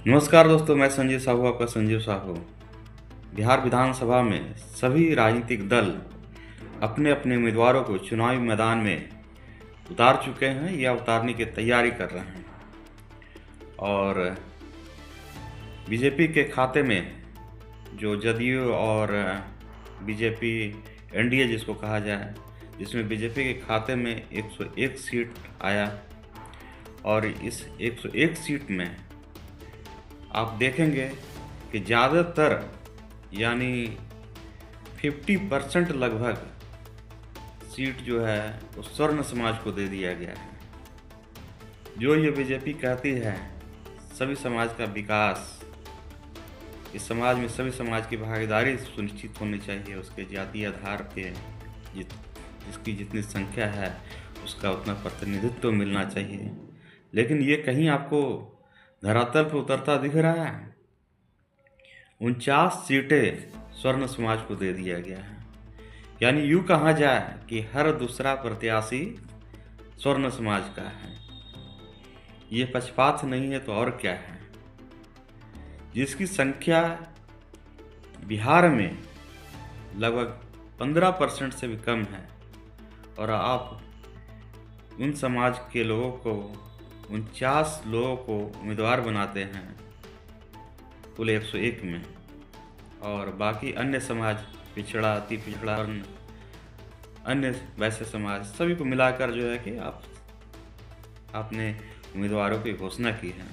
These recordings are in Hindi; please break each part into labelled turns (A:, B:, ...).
A: नमस्कार दोस्तों, मैं संजीव साहू, आपका संजीव साहू। बिहार विधानसभा में सभी राजनीतिक दल अपने अपने उम्मीदवारों को चुनावी मैदान में उतार चुके हैं या उतारने की तैयारी कर रहे हैं। और बीजेपी के खाते में जो जदयू और बीजेपी एनडीए जिसको कहा जाए, जिसमें बीजेपी के खाते में 101 सीट आया। और इस 101 सीट में आप देखेंगे कि ज़्यादातर यानी 50% लगभग सीट जो है वो स्वर्ण समाज को दे दिया गया है। जो ये बीजेपी कहती है सभी समाज का विकास, इस समाज में सभी समाज की भागीदारी सुनिश्चित होनी चाहिए, उसके जातीय आधार पे जिसकी जितनी संख्या है उसका उतना प्रतिनिधित्व मिलना चाहिए। लेकिन ये कहीं आपको धरातल पर उतरता दिख रहा है? 49 सीटें स्वर्ण समाज को दे दिया गया है। यानी यूँ कहा जाए कि हर दूसरा प्रत्याशी स्वर्ण समाज का है। ये पक्षपात नहीं है तो और क्या है? जिसकी संख्या बिहार में लगभग 15% से भी कम है, और आप उन समाज के लोगों को 49 लोगों को उम्मीदवार बनाते हैं कुल 101 में, और बाकी अन्य समाज, पिछड़ा, अति पिछड़ा और अन्य वैसे समाज सभी को मिलाकर जो है कि आपने उम्मीदवारों की घोषणा की है।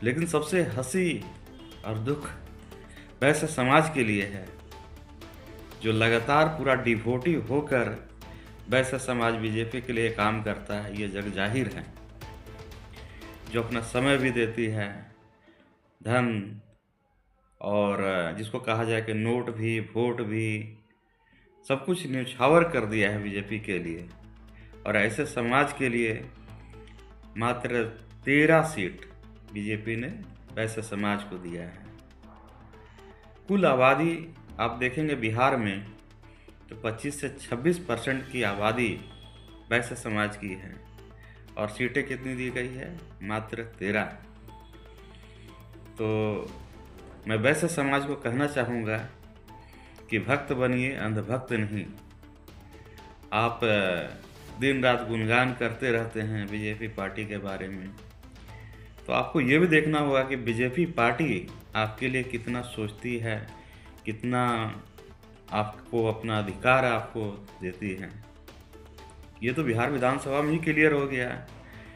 A: लेकिन सबसे हंसी और दुख वैसे समाज के लिए है जो लगातार पूरा डिवोटी होकर वैसे समाज बीजेपी के लिए काम करता है। ये जग जाहिर है, जो अपना समय भी देती है, धन, और जिसको कहा जाए कि नोट भी, वोट भी, सब कुछ न्यौछावर कर दिया है बीजेपी के लिए। और ऐसे समाज के लिए मात्र 13 सीट बीजेपी ने वैसे समाज को दिया है। कुल आबादी आप देखेंगे बिहार में तो 25 से 26% की आबादी वैसे समाज की है, और सीटें कितनी दी गई है? मात्र 13। तो मैं वैसे समाज को कहना चाहूँगा कि भक्त बनिए, अंधभक्त नहीं। आप दिन रात गुणगान करते रहते हैं बीजेपी पार्टी के बारे में, तो आपको ये भी देखना होगा कि बीजेपी पार्टी आपके लिए कितना सोचती है, कितना आपको अपना अधिकार आपको देती है। ये तो बिहार विधानसभा में ही क्लियर हो गया है।